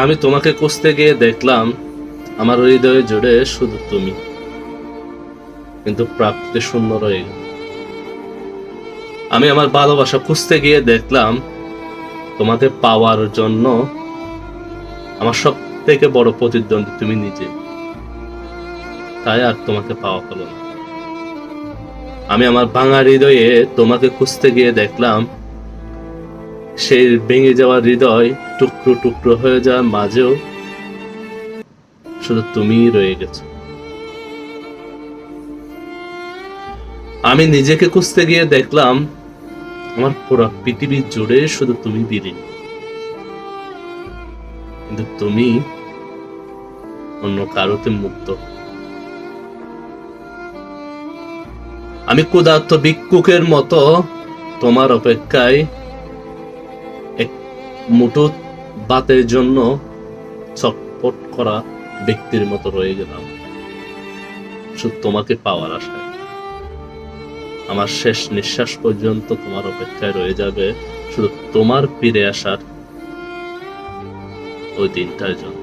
আমি তোমাকে খুঁজতে গিয়ে দেখলাম আমার হৃদয়ে জুড়ে শুধু তুমি, কিন্তু প্রাপ্তিতে শূন্য রয়ে গেল। আমি আমার ভালোবাসা খুঁজতে গিয়ে দেখলাম তোমাকে পাওয়ার জন্য আমার সব থেকে বড় প্রতিদ্বন্দ্বী তুমি নিজে, তাই আর তোমাকে পাওয়া হলো না। আমি আমার ভাঙা হৃদয়ে তোমাকে খুঁজতে গিয়ে দেখলাম সেই ভেঙে যাওয়া হৃদয় টুকরো টুকরো হয়ে যাওয়ার মাঝেও শুধু তুমিই রয়ে গেছো। আমি নিজেকে খুঁজতে গিয়ে দেখলাম আমার পুরো পৃথিবী জুড়ে শুধু তুমি বিলীন, কিন্তু তুমি অন্য কারোতে মুক্ত। আমি ক্ষুধার্ত ভিক্ষুকের মতো তোমার অপেক্ষায় এক মুঠো ভাতের জন্য ছটফট করা ব্যক্তির মতো রয়ে গেলাম, শুধু তোমাকে পাওয়ার আশায়। আমার শেষ নিঃশ্বাস পর্যন্ত তোমার অপেক্ষায় রয়ে যাবে শুধু তোমার ফিরে আসার ওই দিনটার জন্য।